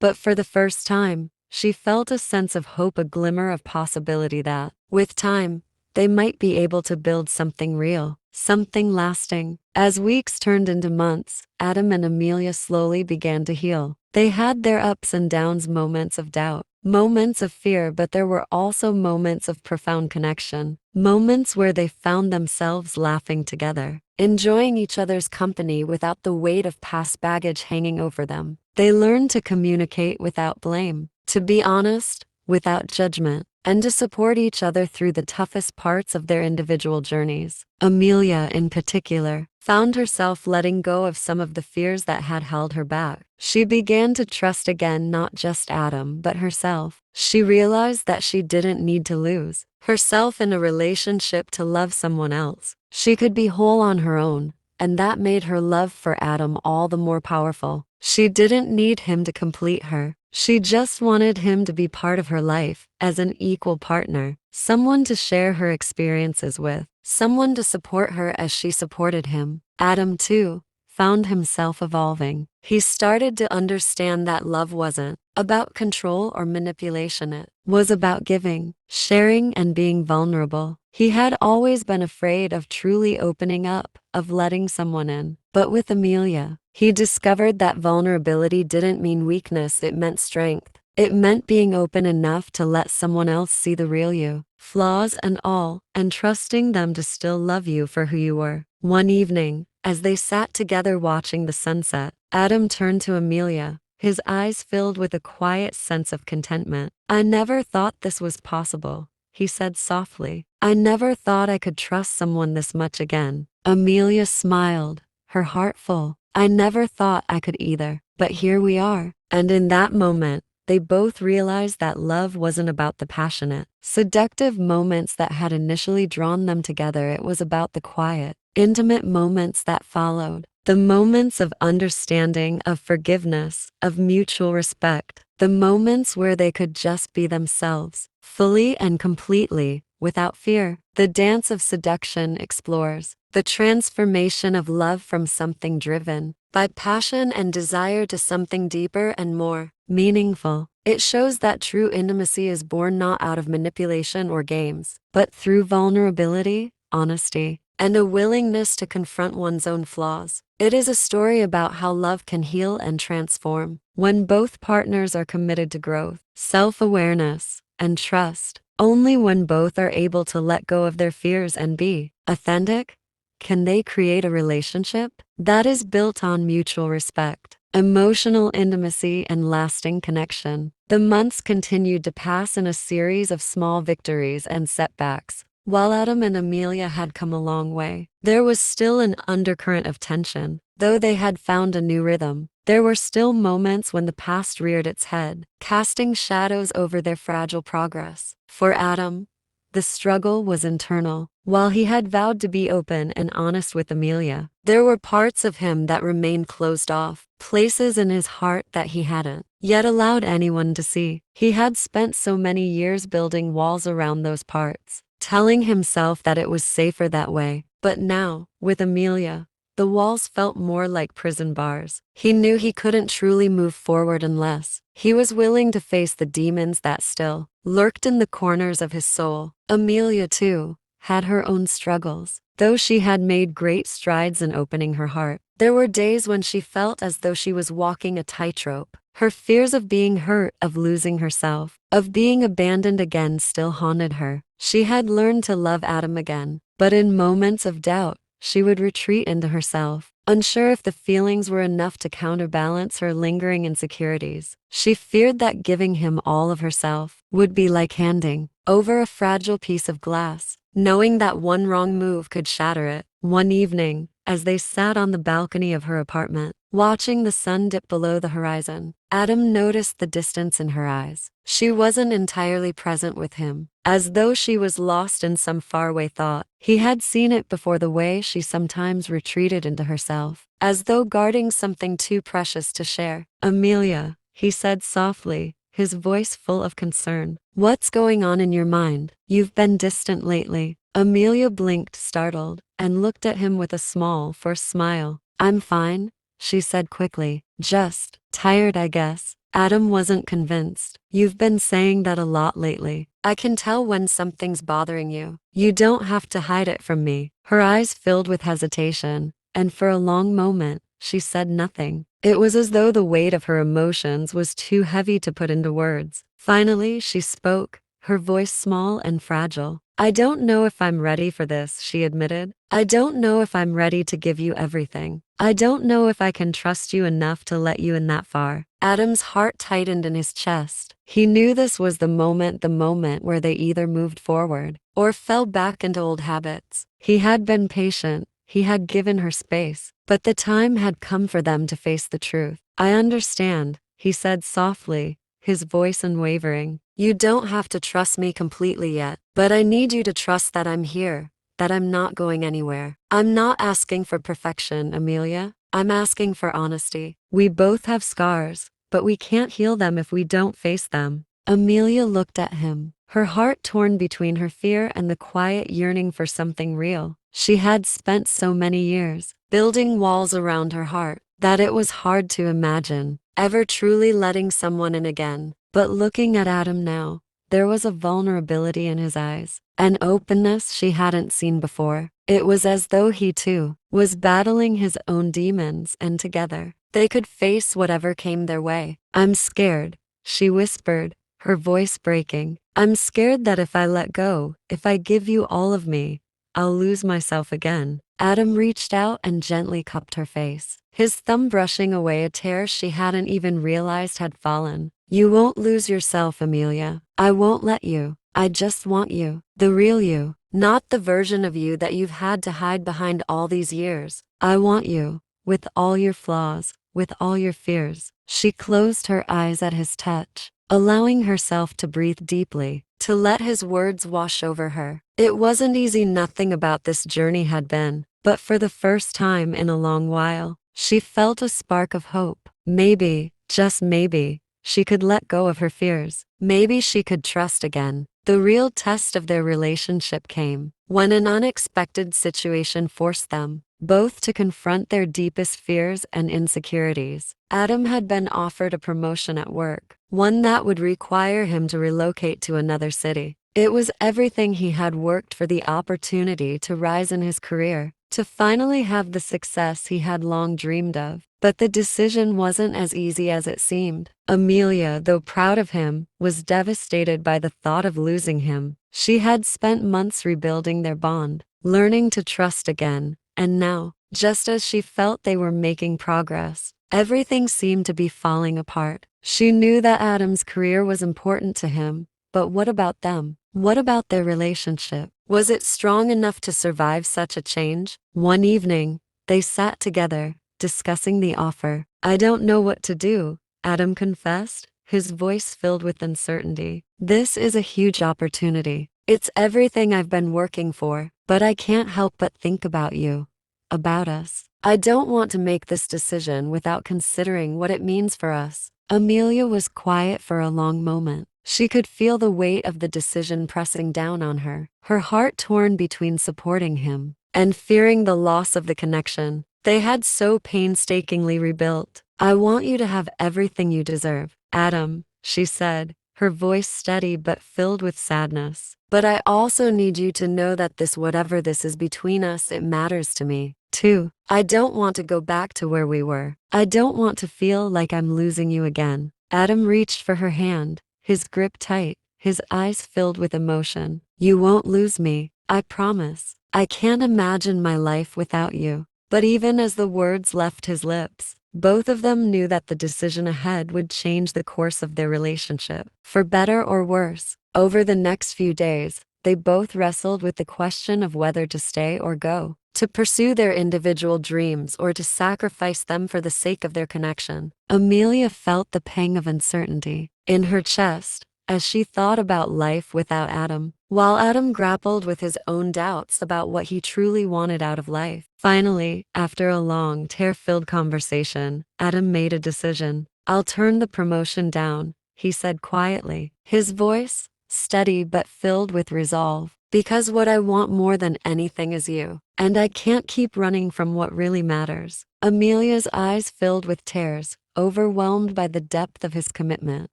But for the first time, she felt a sense of hope, a glimmer of possibility that, with time, they might be able to build something real, something lasting. As weeks turned into months, Adam and Amelia slowly began to heal. They had their ups and downs, moments of doubt, moments of fear, but there were also moments of profound connection, moments where they found themselves laughing together, enjoying each other's company without the weight of past baggage hanging over them. They learned to communicate without blame, to be honest without judgment, and to support each other through the toughest parts of their individual journeys. Amelia, in particular, found herself letting go of some of the fears that had held her back. She began to trust again, not just Adam, but herself. She realized that she didn't need to lose herself in a relationship to love someone else. She could be whole on her own, and that made her love for Adam all the more powerful. She didn't need him to complete her. She just wanted him to be part of her life, as an equal partner, someone to share her experiences with, someone to support her as she supported him. Adam, too, found himself evolving. He started to understand that love wasn't about control or manipulation. It was about giving, sharing, and being vulnerable. He had always been afraid of truly opening up, of letting someone in. But with Amelia, he discovered that vulnerability didn't mean weakness, it meant strength. It meant being open enough to let someone else see the real you, flaws and all, and trusting them to still love you for who you were. One evening, as they sat together watching the sunset, Adam turned to Amelia, his eyes filled with a quiet sense of contentment. "I never thought this was possible," he said softly. "I never thought I could trust someone this much again." Amelia smiled, her heart full. "I never thought I could either, but here we are." And in that moment, they both realized that love wasn't about the passionate, seductive moments that had initially drawn them together. It was about the quiet, intimate moments that followed. The moments of understanding, of forgiveness, of mutual respect. The moments where they could just be themselves, fully and completely, without fear. The dance of seduction explores the transformation of love from something driven by passion and desire to something deeper and more meaningful. It shows that true intimacy is born not out of manipulation or games, but through vulnerability, honesty, and a willingness to confront one's own flaws. It is a story about how love can heal and transform when both partners are committed to growth, self-awareness, and trust. Only when both are able to let go of their fears and be authentic can they create a relationship that is built on mutual respect, emotional intimacy, and lasting connection. The months continued to pass in a series of small victories and setbacks. While Adam and Amelia had come a long way, there was still an undercurrent of tension. Though they had found a new rhythm, there were still moments when the past reared its head, casting shadows over their fragile progress. For Adam, the struggle was internal. While he had vowed to be open and honest with Amelia, there were parts of him that remained closed off, places in his heart that he hadn't yet allowed anyone to see. He had spent so many years building walls around those parts, telling himself that it was safer that way. But now, with Amelia, the walls felt more like prison bars. He knew he couldn't truly move forward unless he was willing to face the demons that still lurked in the corners of his soul. Amelia, too, had her own struggles. Though she had made great strides in opening her heart, there were days when she felt as though she was walking a tightrope. Her fears of being hurt, of losing herself, of being abandoned again still haunted her. She had learned to love Adam again, but in moments of doubt, she would retreat into herself, unsure if the feelings were enough to counterbalance her lingering insecurities. She feared that giving him all of herself would be like handing over a fragile piece of glass, knowing that one wrong move could shatter it. One evening, as they sat on the balcony of her apartment, watching the sun dip below the horizon, Adam noticed the distance in her eyes. She wasn't entirely present with him, as though she was lost in some faraway thought. He had seen it before, the way she sometimes retreated into herself, as though guarding something too precious to share. "Amelia," he said softly, his voice full of concern. "What's going on in your mind? You've been distant lately." Amelia blinked, startled, and looked at him with a small, forced smile. "I'm fine," she said quickly. "Just tired, I guess." Adam wasn't convinced. You've been saying that a lot lately. I can tell when something's bothering you. You don't have to hide it from me. Her eyes filled with hesitation, and for a long moment, she said nothing. It was as though the weight of her emotions was too heavy to put into words. Finally, she spoke, her voice small and fragile. I don't know if I'm ready for this, she admitted. I don't know if I'm ready to give you everything. I don't know if I can trust you enough to let you in that far. Adam's heart tightened in his chest. He knew this was the moment where they either moved forward or fell back into old habits. He had been patient. He had given her space, but the time had come for them to face the truth. I understand, he said softly, his voice unwavering. You don't have to trust me completely yet, but I need you to trust that I'm here, that I'm not going anywhere. I'm not asking for perfection, Amelia. I'm asking for honesty. We both have scars, but we can't heal them if we don't face them. Amelia looked at him, her heart torn between her fear and the quiet yearning for something real. She had spent so many years building walls around her heart that it was hard to imagine ever truly letting someone in again. But looking at Adam now, there was a vulnerability in his eyes, an openness she hadn't seen before. It was as though he too was battling his own demons, and together they could face whatever came their way. I'm scared, she whispered, her voice breaking. I'm scared that if I let go, if I give you all of me, I'll lose myself again. Adam reached out and gently cupped her face, his thumb brushing away a tear she hadn't even realized had fallen. You won't lose yourself, Amelia. I won't let you. I just want you, the real you, not the version of you that you've had to hide behind all these years. I want you, with all your flaws, with all your fears. She closed her eyes at his touch, allowing herself to breathe deeply, to let his words wash over her. It wasn't easy, nothing about this journey had been, but for the first time in a long while, she felt a spark of hope. Maybe, just maybe, she could let go of her fears. Maybe she could trust again. The real test of their relationship came when an unexpected situation forced them both to confront their deepest fears and insecurities. Adam had been offered a promotion at work, one that would require him to relocate to another city. It was everything he had worked for, the opportunity to rise in his career, to finally have the success he had long dreamed of. But the decision wasn't as easy as it seemed. Amelia, though proud of him, was devastated by the thought of losing him. She had spent months rebuilding their bond, learning to trust again, and now, just as she felt they were making progress, everything seemed to be falling apart. She knew that Adam's career was important to him, but what about them? What about their relationship? Was it strong enough to survive such a change? One evening, they sat together, discussing the offer. I don't know what to do, Adam confessed, his voice filled with uncertainty. This is a huge opportunity. It's everything I've been working for, but I can't help but think about you, about us. I don't want to make this decision without considering what it means for us. Amelia was quiet for a long moment. She could feel the weight of the decision pressing down on her, her heart torn between supporting him and fearing the loss of the connection they had so painstakingly rebuilt. I want you to have everything you deserve, Adam, she said, her voice steady but filled with sadness. But I also need you to know that whatever this is between us, it matters to me, too. I don't want to go back to where we were. I don't want to feel like I'm losing you again. Adam reached for her hand, his grip tight, his eyes filled with emotion. You won't lose me, I promise. I can't imagine my life without you. But even as the words left his lips, both of them knew that the decision ahead would change the course of their relationship, for better or worse. Over the next few days, they both wrestled with the question of whether to stay or go, to pursue their individual dreams or to sacrifice them for the sake of their connection. Amelia felt the pang of uncertainty in her chest as she thought about life without Adam, while Adam grappled with his own doubts about what he truly wanted out of life. Finally, after a long, tear-filled conversation, Adam made a decision. I'll turn the promotion down, he said quietly, his voice steady but filled with resolve, because what I want more than anything is you, and I can't keep running from what really matters. Amelia's eyes filled with tears, overwhelmed by the depth of his commitment.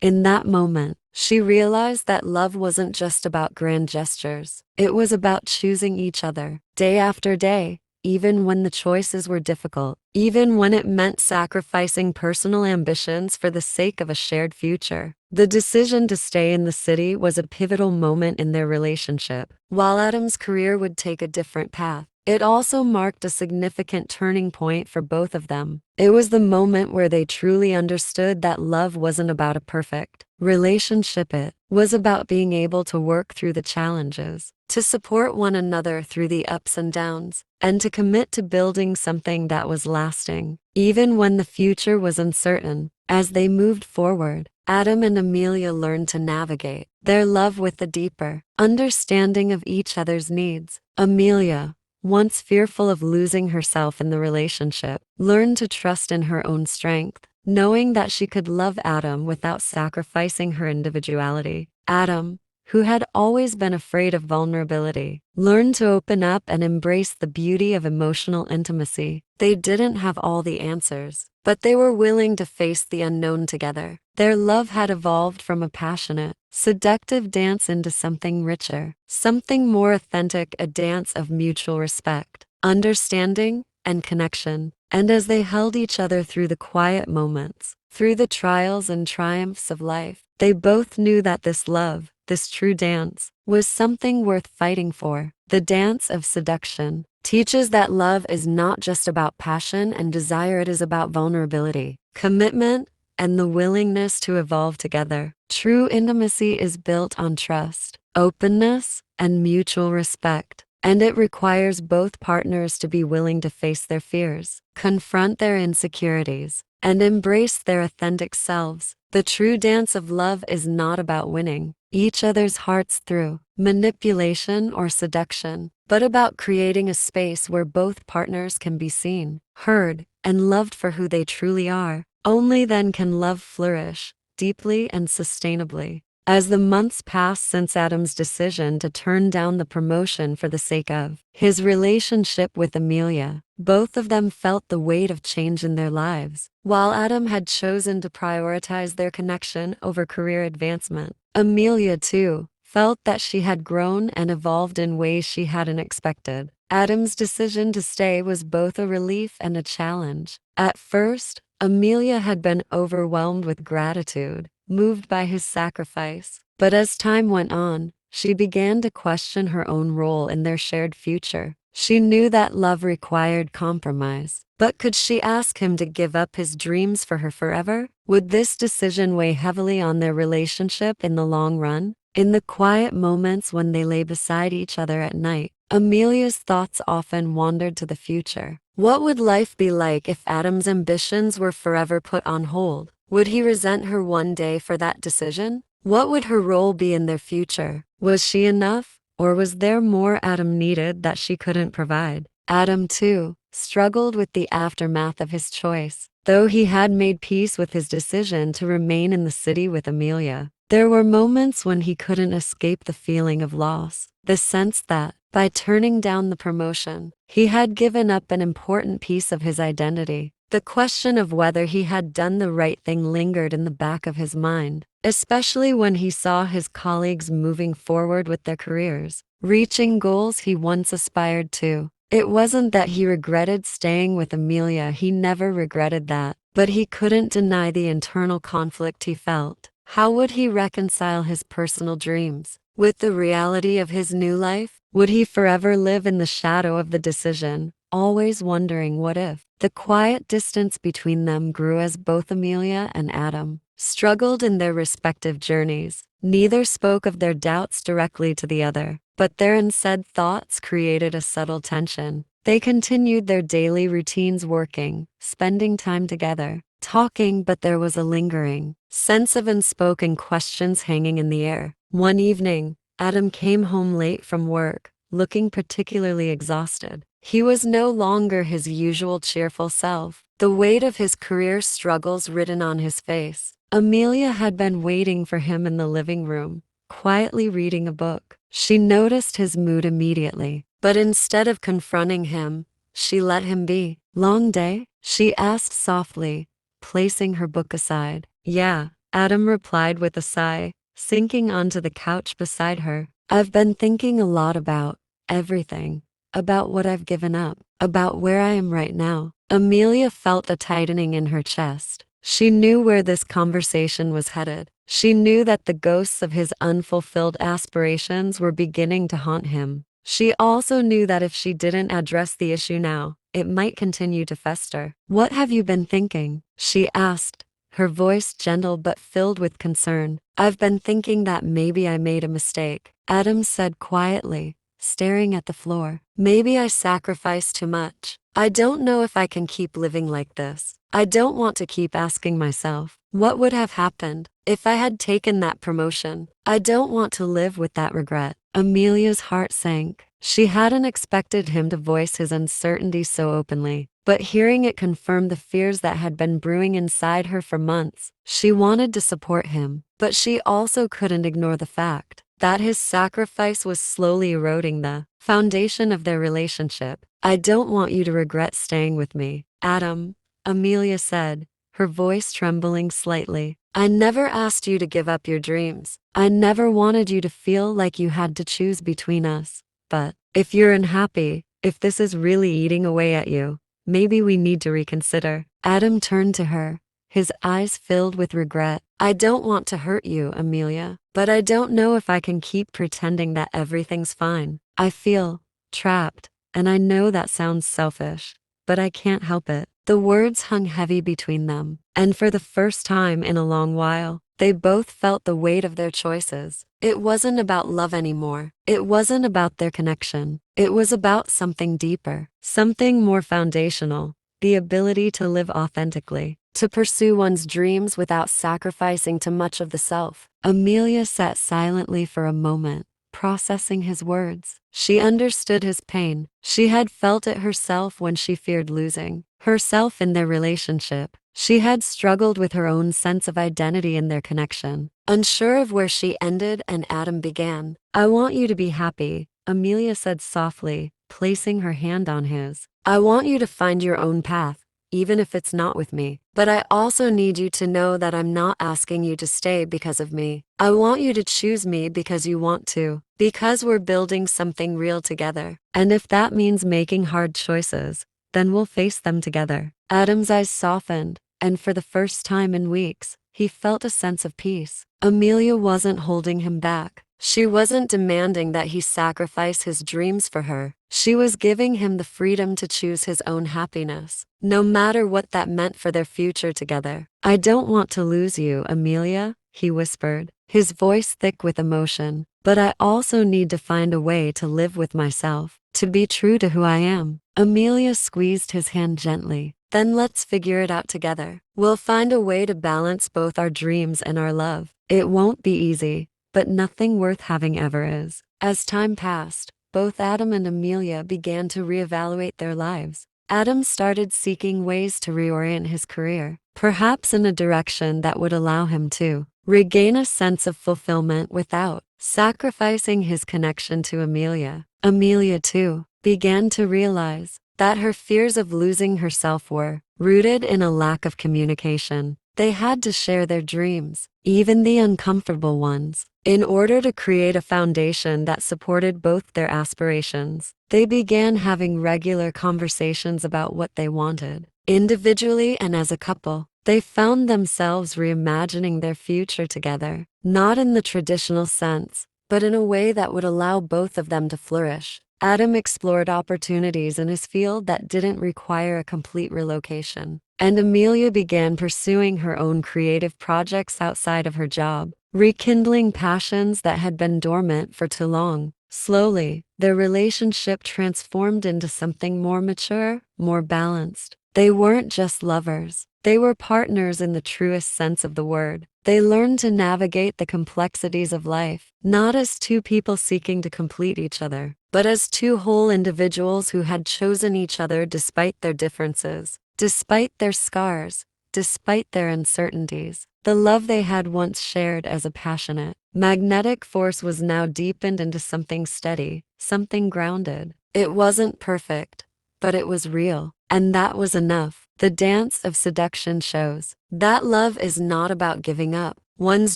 In that moment, she realized that love wasn't just about grand gestures. It was about choosing each other, day after day, even when the choices were difficult, even when it meant sacrificing personal ambitions for the sake of a shared future. The decision to stay in the city was a pivotal moment in their relationship. While Adam's career would take a different path, it also marked a significant turning point for both of them. It was the moment where they truly understood that love wasn't about a perfect relationship. It was about being able to work through the challenges, to support one another through the ups and downs, and to commit to building something that was lasting, even when the future was uncertain. As they moved forward, Adam and Amelia learned to navigate their love with a deeper understanding of each other's needs. Amelia, once fearful of losing herself in the relationship, learned to trust in her own strength, knowing that she could love Adam without sacrificing her individuality. Adam, who had always been afraid of vulnerability, learned to open up and embrace the beauty of emotional intimacy. They didn't have all the answers, but they were willing to face the unknown together. Their love had evolved from a passionate, seductive dance into something richer, something more authentic, a dance of mutual respect, understanding, and connection. And as they held each other through the quiet moments, through the trials and triumphs of life, they both knew that this love, this true dance, was something worth fighting for. The dance of seduction teaches that love is not just about passion and desire, it is about vulnerability, commitment, and the willingness to evolve together. True intimacy is built on trust, openness, and mutual respect, and it requires both partners to be willing to face their fears, confront their insecurities, and embrace their authentic selves. The true dance of love is not about winning each other's hearts through manipulation or seduction, but about creating a space where both partners can be seen, heard, and loved for who they truly are. Only then can love flourish, deeply and sustainably. As the months passed since Adam's decision to turn down the promotion for the sake of his relationship with Amelia, both of them felt the weight of change in their lives. While Adam had chosen to prioritize their connection over career advancement, Amelia, too, felt that she had grown and evolved in ways she hadn't expected. Adam's decision to stay was both a relief and a challenge. At first, Amelia had been overwhelmed with gratitude, moved by his sacrifice. But as time went on, she began to question her own role in their shared future. She knew that love required compromise. But could she ask him to give up his dreams for her forever? Would this decision weigh heavily on their relationship in the long run? In the quiet moments when they lay beside each other at night, Amelia's thoughts often wandered to the future. What would life be like if Adam's ambitions were forever put on hold? Would he resent her one day for that decision? What would her role be in their future? Was she enough, or was there more Adam needed that she couldn't provide? Adam, too, struggled with the aftermath of his choice. Though he had made peace with his decision to remain in the city with Amelia, there were moments when he couldn't escape the feeling of loss, the sense that, by turning down the promotion, he had given up an important piece of his identity. The question of whether he had done the right thing lingered in the back of his mind, especially when he saw his colleagues moving forward with their careers, reaching goals he once aspired to. It wasn't that he regretted staying with Amelia, he never regretted that, but he couldn't deny the internal conflict he felt. How would he reconcile his personal dreams with the reality of his new life? Would he forever live in the shadow of the decision, always wondering what if? The quiet distance between them grew as both Amelia and Adam struggled in their respective journeys. Neither spoke of their doubts directly to the other, but their unsaid thoughts created a subtle tension. They continued their daily routines, working, spending time together, talking, but there was a lingering sense of unspoken questions hanging in the air. One evening, Adam came home late from work, looking particularly exhausted. He was no longer his usual cheerful self, the weight of his career struggles written on his face. Amelia had been waiting for him in the living room, quietly reading a book. She noticed his mood immediately, but instead of confronting him, she let him be. "Long day?" she asked softly, placing her book aside. Yeah, Adam replied with a sigh, sinking onto the couch beside her. I've been thinking a lot about everything, about what I've given up, about where I am right now. Amelia felt a tightening in her chest. She knew where this conversation was headed. She knew that the ghosts of his unfulfilled aspirations were beginning to haunt him. She also knew that if she didn't address the issue now, it might continue to fester. What have you been thinking? She asked, her voice gentle but filled with concern. I've been thinking that maybe I made a mistake, Adam said quietly, staring at the floor. Maybe I sacrificed too much. I don't know if I can keep living like this. I don't want to keep asking myself, what would have happened if I had taken that promotion? I don't want to live with that regret. Amelia's heart sank. She hadn't expected him to voice his uncertainty so openly, but hearing it confirmed the fears that had been brewing inside her for months. She wanted to support him, but she also couldn't ignore the fact that his sacrifice was slowly eroding the foundation of their relationship. I don't want you to regret staying with me, Adam, Amelia said, her voice trembling slightly. I never asked you to give up your dreams. I never wanted you to feel like you had to choose between us. But if you're unhappy, if this is really eating away at you, maybe we need to reconsider. Adam turned to her, his eyes filled with regret. I don't want to hurt you, Amelia, but I don't know if I can keep pretending that everything's fine. I feel trapped, and I know that sounds selfish, but I can't help it. The words hung heavy between them, and for the first time in a long while, they both felt the weight of their choices. It wasn't about love anymore. It wasn't about their connection. It was about something deeper, something more foundational, the ability to live authentically, to pursue one's dreams without sacrificing too much of the self. Amelia sat silently for a moment, processing his words. She understood his pain. She had felt it herself when she feared losing herself in their relationship. She had struggled with her own sense of identity in their connection, unsure of where she ended and Adam began. I want you to be happy, Amelia said softly, placing her hand on his. I want you to find your own path, even if it's not with me. But I also need you to know that I'm not asking you to stay because of me. I want you to choose me because you want to, because we're building something real together. And if that means making hard choices, then we'll face them together. Adam's eyes softened, and for the first time in weeks, he felt a sense of peace. Amelia wasn't holding him back. She wasn't demanding that he sacrifice his dreams for her. She was giving him the freedom to choose his own happiness, no matter what that meant for their future together. I don't want to lose you, Amelia, he whispered, his voice thick with emotion. But I also need to find a way to live with myself, to be true to who I am. Amelia squeezed his hand gently. Then let's figure it out together. We'll find a way to balance both our dreams and our love. It won't be easy, but nothing worth having ever is. As time passed, both Adam and Amelia began to reevaluate their lives. Adam started seeking ways to reorient his career, perhaps in a direction that would allow him to regain a sense of fulfillment without sacrificing his connection to Amelia. Amelia, too, began to realize that her fears of losing herself were rooted in a lack of communication. They had to share their dreams, even the uncomfortable ones, in order to create a foundation that supported both their aspirations. They began having regular conversations about what they wanted, individually and as a couple. They found themselves reimagining their future together, not in the traditional sense, but in a way that would allow both of them to flourish. Adam explored opportunities in his field that didn't require a complete relocation, and Amelia began pursuing her own creative projects outside of her job, rekindling passions that had been dormant for too long. Slowly, their relationship transformed into something more mature, more balanced. They weren't just lovers. They were partners in the truest sense of the word. They learned to navigate the complexities of life, not as two people seeking to complete each other, but as two whole individuals who had chosen each other despite their differences, despite their scars, despite their uncertainties. The love they had once shared as a passionate, magnetic force was now deepened into something steady, something grounded. It wasn't perfect, but it was real, and that was enough. The dance of seduction shows that love is not about giving up one's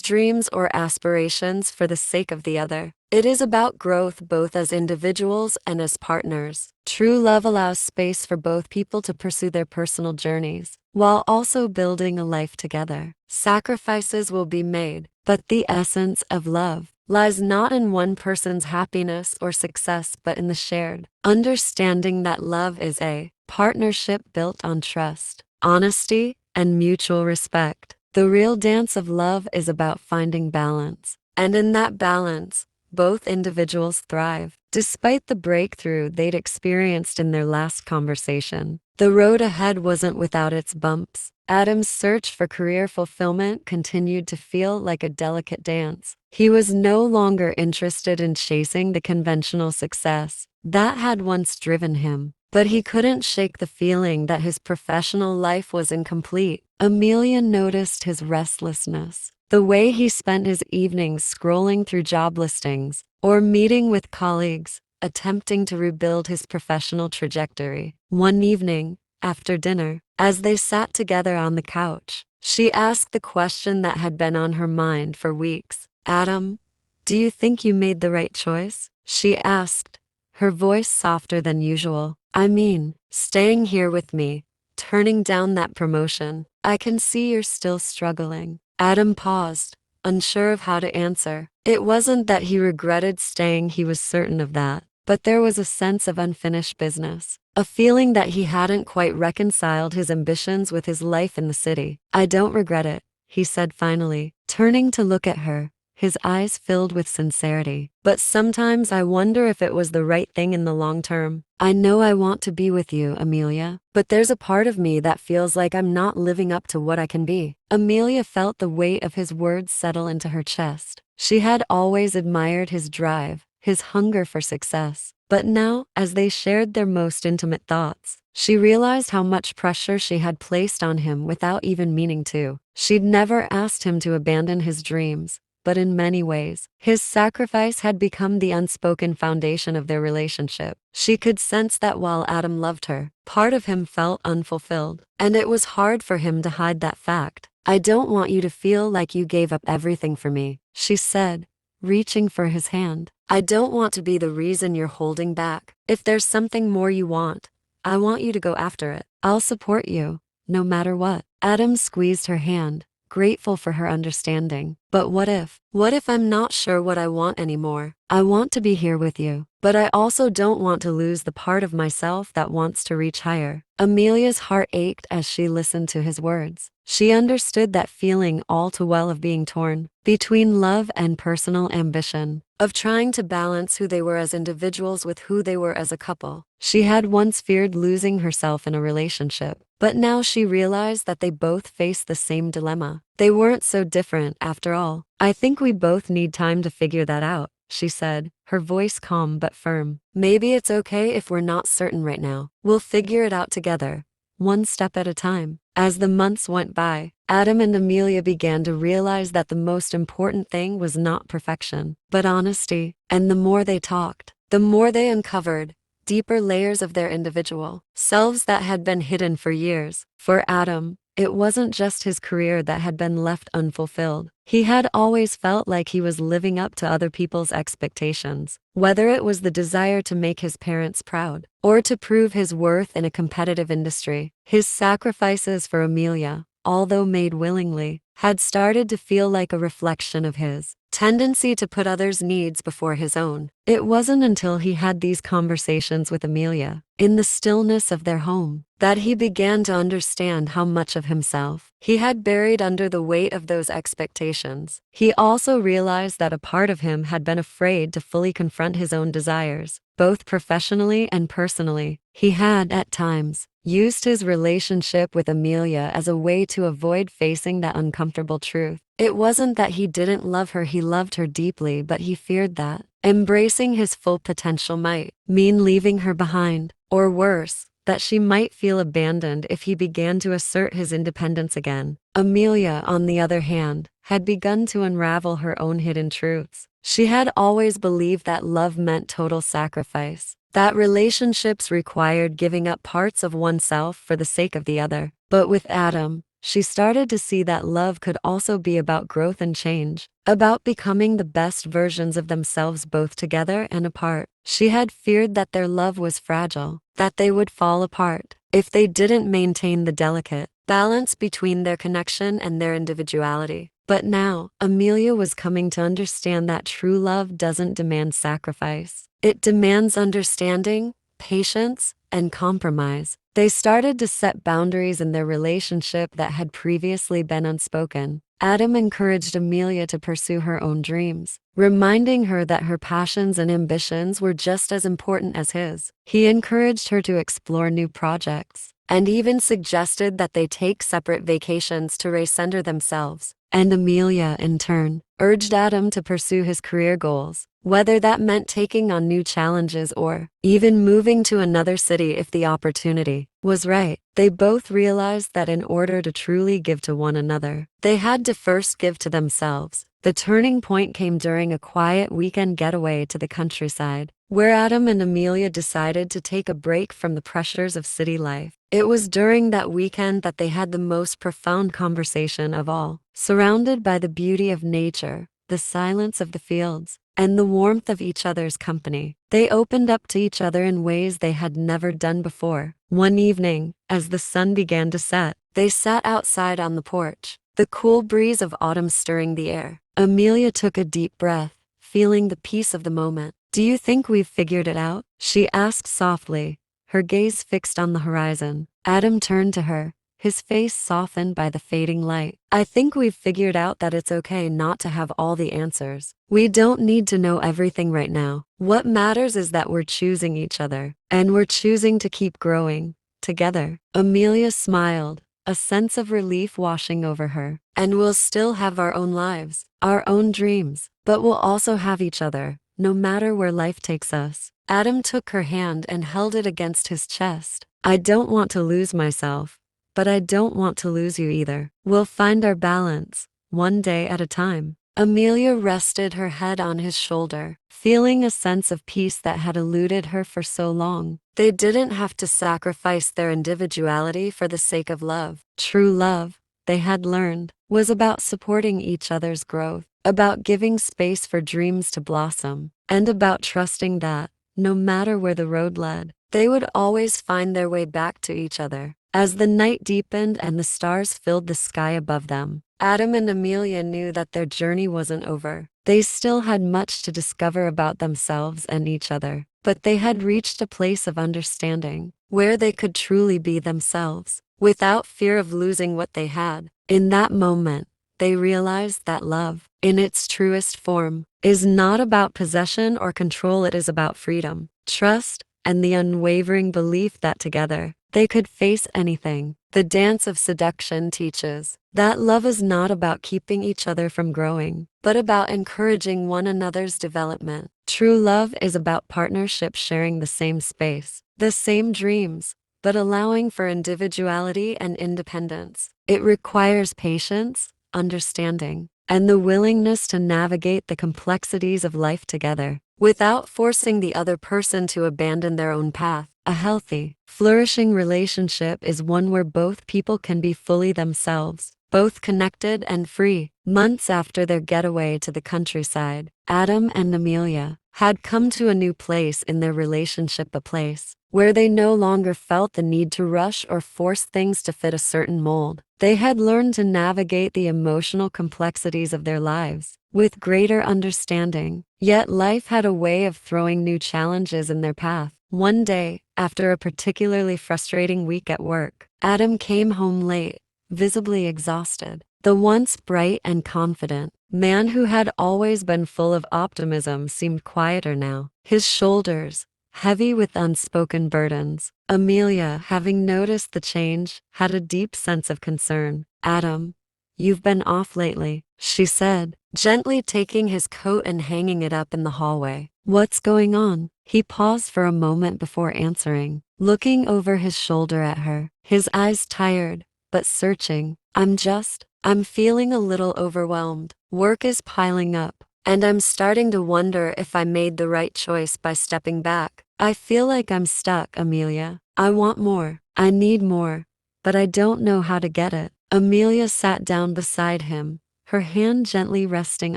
dreams or aspirations for the sake of the other. It is about growth both as individuals and as partners. True love allows space for both people to pursue their personal journeys, while also building a life together. Sacrifices will be made, but the essence of love lies not in one person's happiness or success but in the shared understanding that love is a partnership built on trust, honesty, and mutual respect. The real dance of love is about finding balance, and in that balance, both individuals thrive. Despite the breakthrough they'd experienced in their last conversation, the road ahead wasn't without its bumps. Adam's search for career fulfillment continued to feel like a delicate dance. He was no longer interested in chasing the conventional success that had once driven him, but he couldn't shake the feeling that his professional life was incomplete. Amelia noticed his restlessness, the way he spent his evenings scrolling through job listings or meeting with colleagues, attempting to rebuild his professional trajectory. One evening, after dinner, as they sat together on the couch, she asked the question that had been on her mind for weeks. "Adam, do you think you made the right choice?" she asked, her voice softer than usual. "I mean, staying here with me, turning down that promotion. I can see you're still struggling." Adam paused, unsure of how to answer. It wasn't that he regretted staying, he was certain of that, but there was a sense of unfinished business, a feeling that he hadn't quite reconciled his ambitions with his life in the city. "I don't regret it," he said finally, turning to look at her, his eyes filled with sincerity. "But sometimes I wonder if it was the right thing in the long term. I know I want to be with you, Amelia, but there's a part of me that feels like I'm not living up to what I can be." Amelia felt the weight of his words settle into her chest. She had always admired his drive, his hunger for success. But now, as they shared their most intimate thoughts, she realized how much pressure she had placed on him without even meaning to. She'd never asked him to abandon his dreams, but in many ways, his sacrifice had become the unspoken foundation of their relationship. She could sense that while Adam loved her, part of him felt unfulfilled, and it was hard for him to hide that fact. "I don't want you to feel like you gave up everything for me," she said, reaching for his hand. "I don't want to be the reason you're holding back. If there's something more you want, I want you to go after it. I'll support you, no matter what." Adam squeezed her hand, grateful for her understanding. "But what if? What if I'm not sure what I want anymore? I want to be here with you, but I also don't want to lose the part of myself that wants to reach higher." Amelia's heart ached as she listened to his words. She understood that feeling all too well of being torn between love and personal ambition, of trying to balance who they were as individuals with who they were as a couple. She had once feared losing herself in a relationship, but now she realized that they both faced the same dilemma. They weren't so different after all. "I think we both need time to figure that out," she said, her voice calm but firm. "Maybe it's okay if we're not certain right now. We'll figure it out together, one step at a time." As the months went by, Adam and Amelia began to realize that the most important thing was not perfection, but honesty. And the more they talked, the more they uncovered deeper layers of their individual selves that had been hidden for years. For Adam, it wasn't just his career that had been left unfulfilled. He had always felt like he was living up to other people's expectations, whether it was the desire to make his parents proud or to prove his worth in a competitive industry. His sacrifices for Amelia, although made willingly, had started to feel like a reflection of his tendency to put others' needs before his own. It wasn't until he had these conversations with Amelia, in the stillness of their home, that he began to understand how much of himself he had buried under the weight of those expectations. He also realized that a part of him had been afraid to fully confront his own desires, both professionally and personally. He had, at times, used his relationship with Amelia as a way to avoid facing that uncomfortable truth. It wasn't that he didn't love her, he loved her deeply, but he feared that embracing his full potential might mean leaving her behind, or worse, that she might feel abandoned if he began to assert his independence again. Amelia, on the other hand, had begun to unravel her own hidden truths. She had always believed that love meant total sacrifice, that relationships required giving up parts of oneself for the sake of the other. But with Adam, she started to see that love could also be about growth and change, about becoming the best versions of themselves both together and apart. She had feared that their love was fragile, that they would fall apart if they didn't maintain the delicate balance between their connection and their individuality. But now, Amelia was coming to understand that true love doesn't demand sacrifice. It demands understanding, patience, and compromise. They started to set boundaries in their relationship that had previously been unspoken. Adam encouraged Amelia to pursue her own dreams, reminding her that her passions and ambitions were just as important as his. He encouraged her to explore new projects, and even suggested that they take separate vacations to recenter themselves. And Amelia, in turn, urged Adam to pursue his career goals, whether that meant taking on new challenges or even moving to another city if the opportunity was right. They both realized that in order to truly give to one another, they had to first give to themselves. The turning point came during a quiet weekend getaway to the countryside, where Adam and Amelia decided to take a break from the pressures of city life. It was during that weekend that they had the most profound conversation of all. Surrounded by the beauty of nature, the silence of the fields, and the warmth of each other's company, they opened up to each other in ways they had never done before. One evening, as the sun began to set, they sat outside on the porch, the cool breeze of autumn stirring the air. Amelia took a deep breath, feeling the peace of the moment. "Do you think we've figured it out?" she asked softly, her gaze fixed on the horizon. Adam turned to her, his face softened by the fading light. "I think we've figured out that it's okay not to have all the answers. We don't need to know everything right now. What matters is that we're choosing each other, and we're choosing to keep growing together." Amelia smiled, a sense of relief washing over her. "And we'll still have our own lives, our own dreams, but we'll also have each other, no matter where life takes us." Adam took her hand and held it against his chest. "I don't want to lose myself, but I don't want to lose you either. We'll find our balance, one day at a time." Amelia rested her head on his shoulder, feeling a sense of peace that had eluded her for so long. They didn't have to sacrifice their individuality for the sake of love. True love, they had learned, was about supporting each other's growth, about giving space for dreams to blossom, and about trusting that, no matter where the road led, they would always find their way back to each other. As the night deepened and the stars filled the sky above them, Adam and Amelia knew that their journey wasn't over. They still had much to discover about themselves and each other, but they had reached a place of understanding, where they could truly be themselves, without fear of losing what they had. In that moment, they realized that love, in its truest form, is not about possession or control. It is about freedom, trust, and the unwavering belief that together, they could face anything. The dance of seduction teaches that love is not about keeping each other from growing, but about encouraging one another's development. True love is about partnerships sharing the same space, the same dreams, but allowing for individuality and independence. It requires patience, understanding, and the willingness to navigate the complexities of life together, without forcing the other person to abandon their own path. A healthy, flourishing relationship is one where both people can be fully themselves, both connected and free. Months after their getaway to the countryside, Adam and Amelia had come to a new place in their relationship, a place where they no longer felt the need to rush or force things to fit a certain mold. They had learned to navigate the emotional complexities of their lives with greater understanding, yet life had a way of throwing new challenges in their path. One day, after a particularly frustrating week at work, Adam came home late, visibly exhausted. The once bright and confident man who had always been full of optimism seemed quieter now, his shoulders heavy with unspoken burdens. Amelia, having noticed the change, had a deep sense of concern. "Adam, you've been off lately," she said, gently taking his coat and hanging it up in the hallway. "What's going on?" He paused for a moment before answering, looking over his shoulder at her, his eyes tired, but searching. I'm feeling a little overwhelmed. Work is piling up, and I'm starting to wonder if I made the right choice by stepping back." I feel like I'm stuck, Amelia. I want more. I need more. But I don't know how to get it. Amelia sat down beside him, her hand gently resting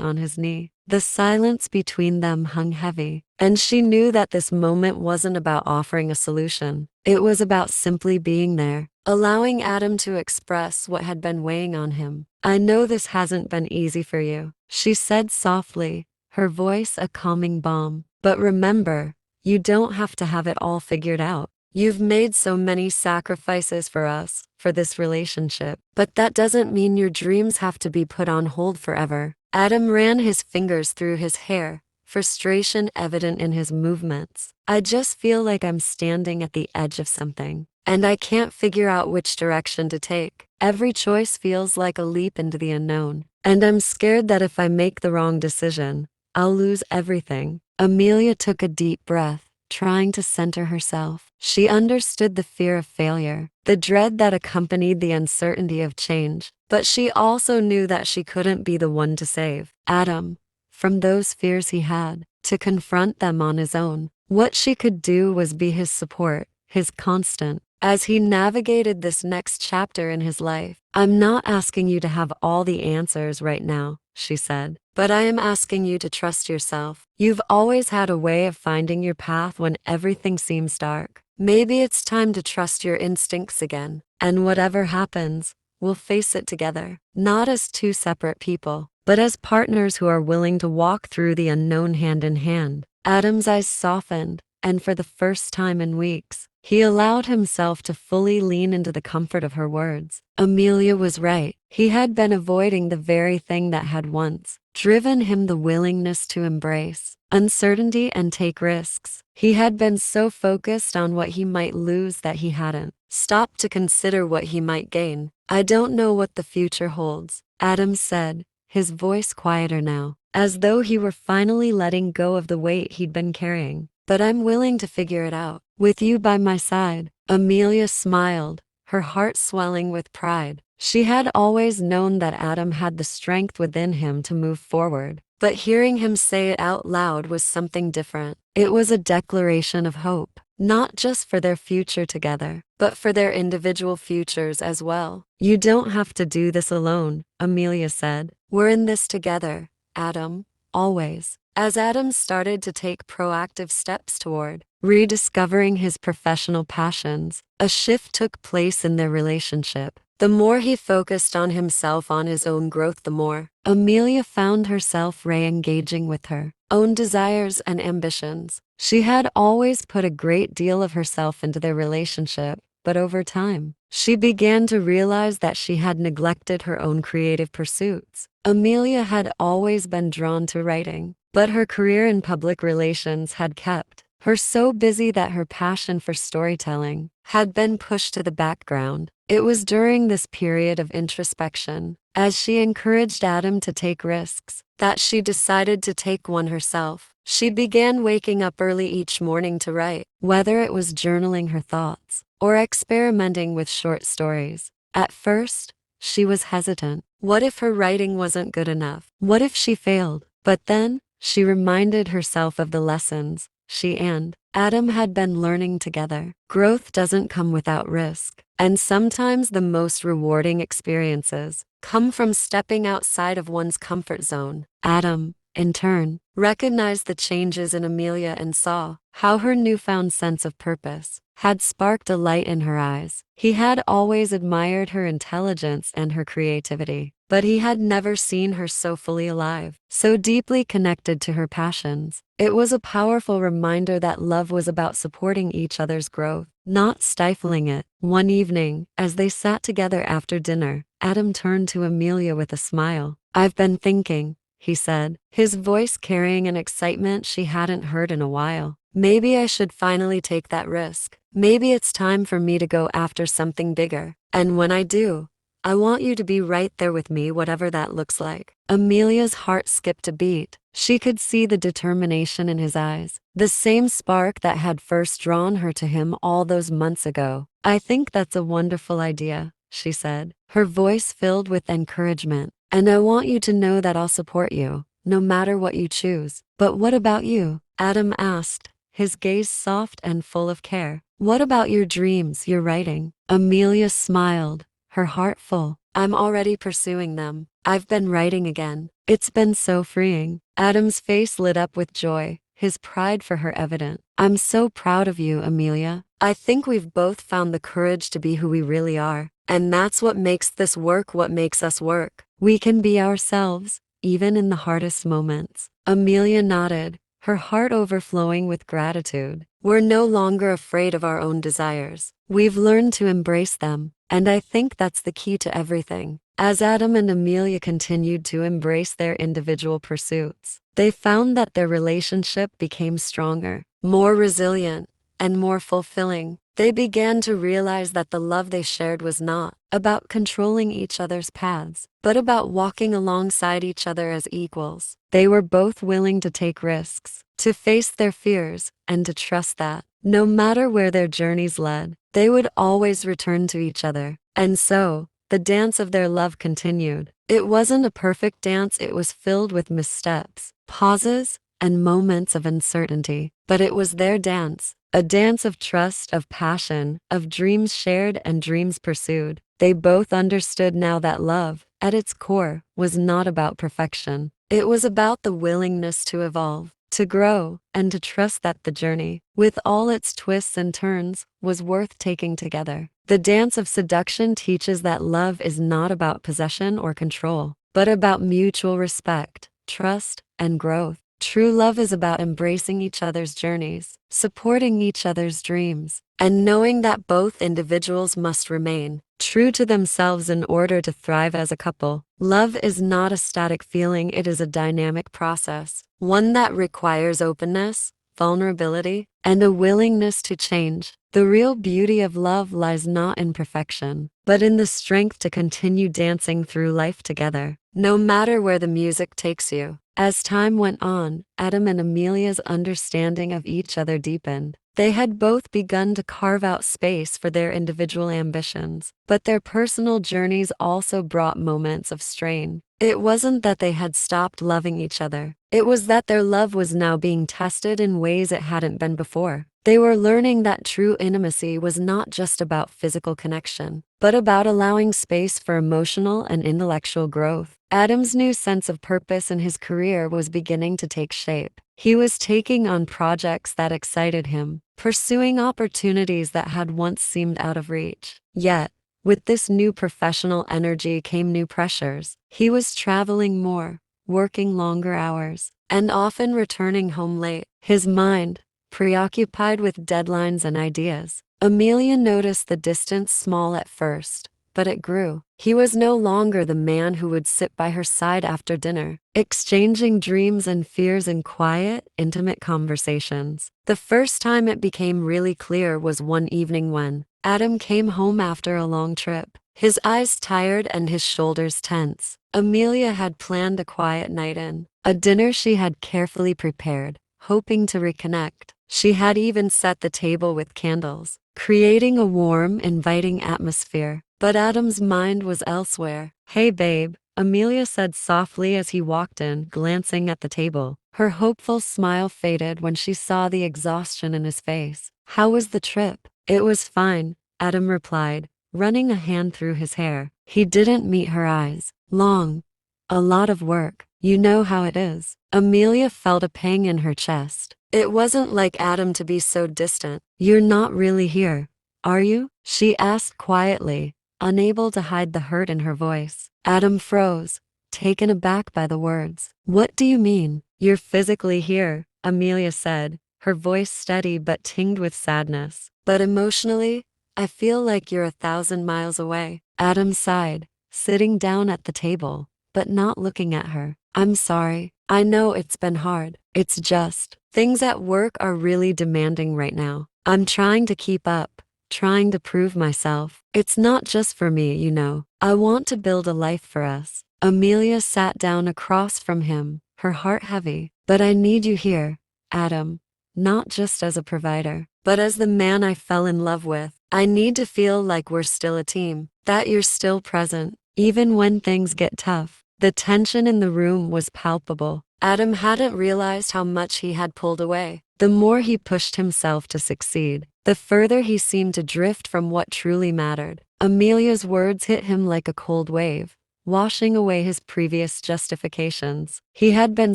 on his knee. The silence between them hung heavy, and she knew that this moment wasn't about offering a solution. It was about simply being there, allowing Adam to express what had been weighing on him. I know this hasn't been easy for you, she said softly, her voice a calming balm. But remember, you don't have to have it all figured out. You've made so many sacrifices for us, for this relationship, but that doesn't mean your dreams have to be put on hold forever. Adam ran his fingers through his hair, frustration evident in his movements. I just feel like I'm standing at the edge of something, and I can't figure out which direction to take. Every choice feels like a leap into the unknown, and I'm scared that if I make the wrong decision, I'll lose everything. Amelia took a deep breath, trying to center herself. She understood the fear of failure, the dread that accompanied the uncertainty of change, but she also knew that she couldn't be the one to save Adam from those fears he had to confront them on his own. What she could do was be his support, his constant, as he navigated this next chapter in his life. I'm not asking you to have all the answers right now, she said, but I am asking you to trust yourself. You've always had a way of finding your path when everything seems dark. Maybe it's time to trust your instincts again, and whatever happens, we'll face it together, not as two separate people, but as partners who are willing to walk through the unknown hand in hand. Adam's eyes softened, and for the first time in weeks, he allowed himself to fully lean into the comfort of her words. Amelia was right. He had been avoiding the very thing that had once driven him, the willingness to embrace uncertainty and take risks. He had been so focused on what he might lose that he hadn't stopped to consider what he might gain. I don't know what the future holds, Adam said, his voice quieter now, as though he were finally letting go of the weight he'd been carrying. But I'm willing to figure it out, with you by my side. Amelia smiled, her heart swelling with pride. She had always known that Adam had the strength within him to move forward, but hearing him say it out loud was something different. It was a declaration of hope, not just for their future together, but for their individual futures as well. You don't have to do this alone, Amelia said. We're in this together, Adam, always. As Adam started to take proactive steps toward rediscovering his professional passions, a shift took place in their relationship. The more he focused on himself, on his own growth, the more Amelia found herself re-engaging with her own desires and ambitions. She had always put a great deal of herself into their relationship, but over time, she began to realize that she had neglected her own creative pursuits. Amelia had always been drawn to writing, but her career in public relations had kept her so busy that her passion for storytelling had been pushed to the background. It was during this period of introspection, as she encouraged Adam to take risks, that she decided to take one herself. She began waking up early each morning to write, whether it was journaling her thoughts or experimenting with short stories. At first, she was hesitant. What if her writing wasn't good enough? What if she failed? But then, she reminded herself of the lessons she and Adam had been learning together. Growth doesn't come without risk, and sometimes the most rewarding experiences come from stepping outside of one's comfort zone. Adam, in turn, recognized the changes in Amelia and saw how her newfound sense of purpose had sparked a light in her eyes. He had always admired her intelligence and her creativity, but he had never seen her so fully alive, so deeply connected to her passions. It was a powerful reminder that love was about supporting each other's growth, not stifling it. One evening, as they sat together after dinner, Adam turned to Amelia with a smile. "I've been thinking," he said, his voice carrying an excitement she hadn't heard in a while. "Maybe I should finally take that risk. Maybe it's time for me to go after something bigger. And when I do, I want you to be right there with me, whatever that looks like." Amelia's heart skipped a beat. She could see the determination in his eyes, the same spark that had first drawn her to him all those months ago. "I think that's a wonderful idea," she said, her voice filled with encouragement. "And I want you to know that I'll support you, no matter what you choose." "But what about you?" Adam asked, his gaze soft and full of care. What about your dreams you're writing? Amelia smiled, her heart full. I'm already pursuing them. I've been writing again. It's been so freeing. Adam's face lit up with joy, his pride for her evident. I'm so proud of you, Amelia. I think we've both found the courage to be who we really are. And that's what makes this work, what makes us work. We can be ourselves, even in the hardest moments. Amelia nodded, her heart overflowing with gratitude. We're no longer afraid of our own desires. We've learned to embrace them, and I think that's the key to everything. As Adam and Amelia continued to embrace their individual pursuits, they found that their relationship became stronger, more resilient, and more fulfilling. They began to realize that the love they shared was not about controlling each other's paths, but about walking alongside each other as equals. They were both willing to take risks, to face their fears, and to trust that, no matter where their journeys led, they would always return to each other. And so, the dance of their love continued. It wasn't a perfect dance, it was filled with missteps, pauses, and moments of uncertainty. But it was their dance, a dance of trust, of passion, of dreams shared and dreams pursued. They both understood now that love, at its core, was not about perfection. It was about the willingness to evolve, to grow, and to trust that the journey, with all its twists and turns, was worth taking together. The dance of seduction teaches that love is not about possession or control, but about mutual respect, trust, and growth. True love is about embracing each other's journeys, supporting each other's dreams, and knowing that both individuals must remain true to themselves in order to thrive as a couple. Love is not a static feeling, it is a dynamic process, one that requires openness, vulnerability, and a willingness to change. The real beauty of love lies not in perfection, but in the strength to continue dancing through life together, no matter where the music takes you. As time went on, Adam and Amelia's understanding of each other deepened. They had both begun to carve out space for their individual ambitions, but their personal journeys also brought moments of strain. It wasn't that they had stopped loving each other. It was that their love was now being tested in ways it hadn't been before. They were learning that true intimacy was not just about physical connection, but about allowing space for emotional and intellectual growth. Adam's new sense of purpose in his career was beginning to take shape. He was taking on projects that excited him, pursuing opportunities that had once seemed out of reach. Yet, with this new professional energy came new pressures. He was traveling more, working longer hours, and often returning home late, his mind preoccupied with deadlines and ideas. Amelia noticed the distance small at first, but it grew. He was no longer the man who would sit by her side after dinner, exchanging dreams and fears in quiet, intimate conversations. The first time it became really clear was one evening when Adam came home after a long trip, his eyes tired and his shoulders tense. Amelia had planned a quiet night in, a dinner she had carefully prepared, hoping to reconnect. She had even set the table with candles, creating a warm, inviting atmosphere. But Adam's mind was elsewhere. "Hey babe," Amelia said softly as he walked in, glancing at the table. Her hopeful smile faded when she saw the exhaustion in his face. "How was the trip?" "It was fine," Adam replied, running a hand through his hair. He didn't meet her eyes. "Long. A lot of work. You know how it is." Amelia felt a pang in her chest. It wasn't like Adam to be so distant. "You're not really here, are you?" she asked quietly, unable to hide the hurt in her voice. Adam froze, taken aback by the words. "What do you mean?" "You're physically here," Amelia said, her voice steady but tinged with sadness. "But emotionally, I feel like you're 1,000 miles away." Adam sighed, sitting down at the table, but not looking at her. "I'm sorry. I know it's been hard. It's just, things at work are really demanding right now. I'm trying to keep up, trying to prove myself. It's not just for me, you know. I want to build a life for us." Amelia sat down across from him, her heart heavy. "But I need you here, Adam. Not just as a provider, but as the man I fell in love with. I need to feel like we're still a team, that you're still present, even when things get tough." The tension in the room was palpable. Adam hadn't realized how much he had pulled away. The more he pushed himself to succeed, the further he seemed to drift from what truly mattered. Amelia's words hit him like a cold wave, washing away his previous justifications. He had been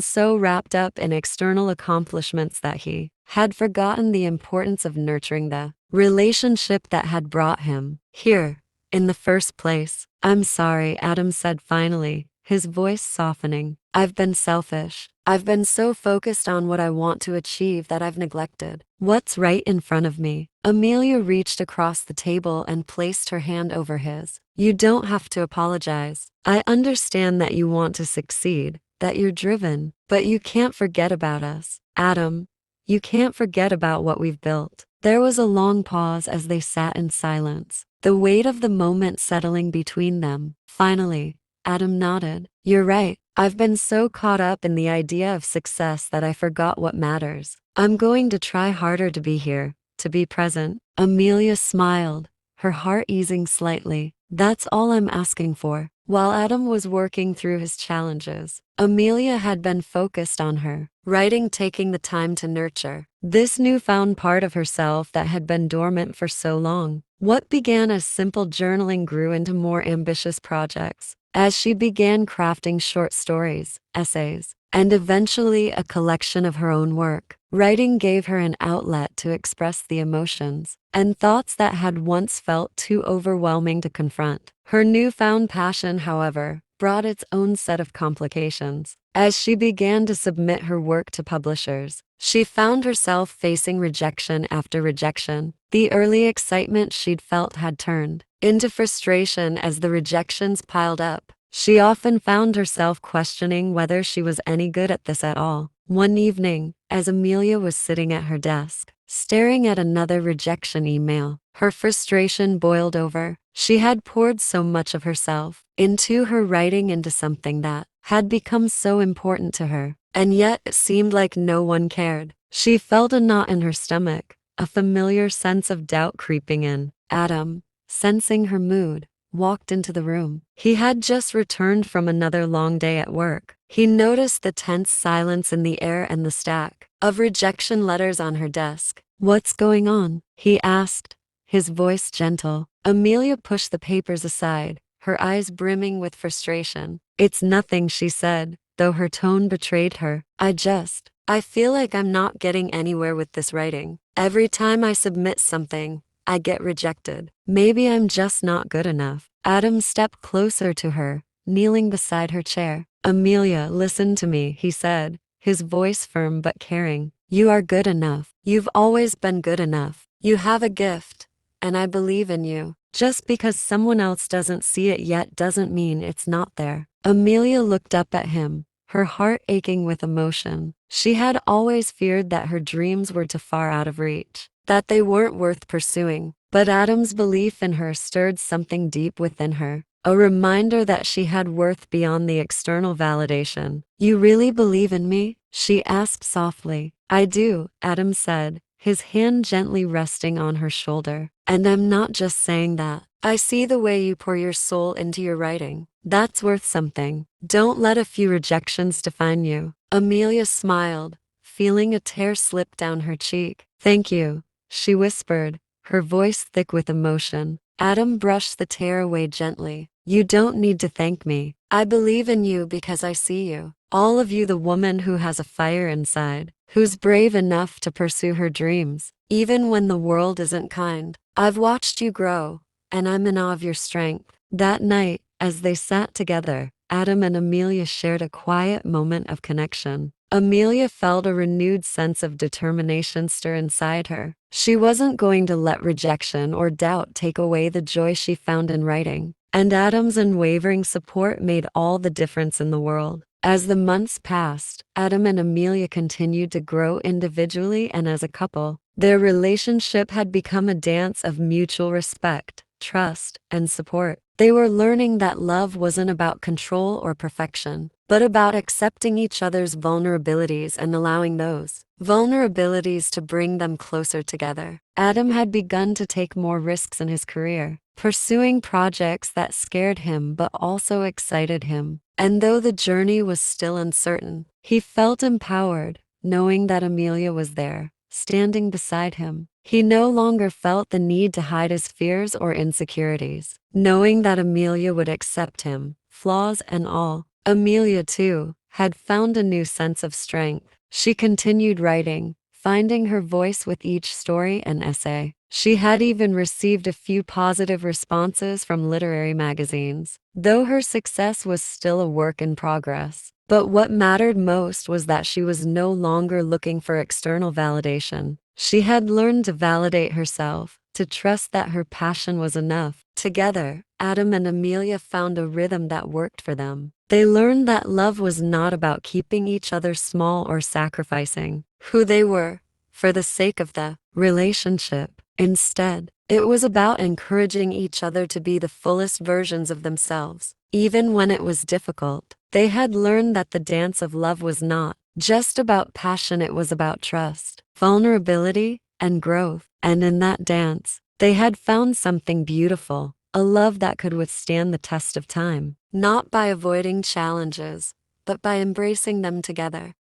so wrapped up in external accomplishments that he had forgotten the importance of nurturing the relationship that had brought him here in the first place. "I'm sorry," Adam said finally, his voice softening. "I've been selfish. I've been so focused on what I want to achieve that I've neglected what's right in front of me." Amelia reached across the table and placed her hand over his. "You don't have to apologize. I understand that you want to succeed, that you're driven, but you can't forget about us, Adam. You can't forget about what we've built." There was a long pause as they sat in silence, the weight of the moment settling between them. Finally, Adam nodded. "You're right. I've been so caught up in the idea of success that I forgot what matters. I'm going to try harder to be here, to be present." Amelia smiled, her heart easing slightly. "That's all I'm asking for." While Adam was working through his challenges, Amelia had been focused on her writing, taking the time to nurture this newfound part of herself that had been dormant for so long. What began as simple journaling grew into more ambitious projects, as she began crafting short stories, essays, and eventually a collection of her own work. Writing gave her an outlet to express the emotions and thoughts that had once felt too overwhelming to confront. Her newfound passion, however, brought its own set of complications. As she began to submit her work to publishers, she found herself facing rejection after rejection. The early excitement she'd felt had turned into frustration as the rejections piled up. She often found herself questioning whether she was any good at this at all. One evening, as Amelia was sitting at her desk, staring at another rejection email, her frustration boiled over. She had poured so much of herself into her writing, into something that had become so important to her, and yet it seemed like no one cared. She felt a knot in her stomach, a familiar sense of doubt creeping in. Adam, sensing her mood, walked into the room. He had just returned from another long day at work. He noticed the tense silence in the air and the stack of rejection letters on her desk. "What's going on?" he asked, his voice gentle. Amelia pushed the papers aside, her eyes brimming with frustration. "It's nothing," she said, though her tone betrayed her. I feel like I'm not getting anywhere with this writing. Every time I submit something, I get rejected. Maybe I'm just not good enough." Adam stepped closer to her, kneeling beside her chair. "Amelia, listen to me," he said, his voice firm but caring. "You are good enough. You've always been good enough. You have a gift, and I believe in you. Just because someone else doesn't see it yet doesn't mean it's not there." Amelia looked up at him, her heart aching with emotion. She had always feared that her dreams were too far out of reach, that they weren't worth pursuing. But Adam's belief in her stirred something deep within her, a reminder that she had worth beyond the external validation. "You really believe in me?" she asked softly. "I do," Adam said, his hand gently resting on her shoulder. "And I'm not just saying that. I see the way you pour your soul into your writing. That's worth something. Don't let a few rejections define you." Amelia smiled, feeling a tear slip down her cheek. "Thank you," she whispered, her voice thick with emotion. Adam brushed the tear away gently. "You don't need to thank me. I believe in you because I see you. All of you, the woman who has a fire inside, who's brave enough to pursue her dreams, even when the world isn't kind. I've watched you grow, and I'm in awe of your strength." That night, as they sat together, Adam and Amelia shared a quiet moment of connection. Amelia felt a renewed sense of determination stir inside her. She wasn't going to let rejection or doubt take away the joy she found in writing. And Adam's unwavering support made all the difference in the world. As the months passed, Adam and Amelia continued to grow individually and as a couple. Their relationship had become a dance of mutual respect, trust, and support. They were learning that love wasn't about control or perfection, but about accepting each other's vulnerabilities and allowing those vulnerabilities to bring them closer together. Adam had begun to take more risks in his career, pursuing projects that scared him but also excited him. And though the journey was still uncertain, he felt empowered, knowing that Amelia was there, standing beside him. He no longer felt the need to hide his fears or insecurities, knowing that Amelia would accept him, flaws and all. Amelia, too, had found a new sense of strength. She continued writing, finding her voice with each story and essay. She had even received a few positive responses from literary magazines, though her success was still a work in progress. But what mattered most was that she was no longer looking for external validation. She had learned to validate herself, to trust that her passion was enough. Together, Adam and Amelia found a rhythm that worked for them. They learned that love was not about keeping each other small or sacrificing who they were for the sake of the relationship. Instead, it was about encouraging each other to be the fullest versions of themselves. Even when it was difficult, they had learned that the dance of love was not just about passion, it was about trust, vulnerability, and growth. And in that dance, they had found something beautiful, a love that could withstand the test of time, not by avoiding challenges, but by embracing them together.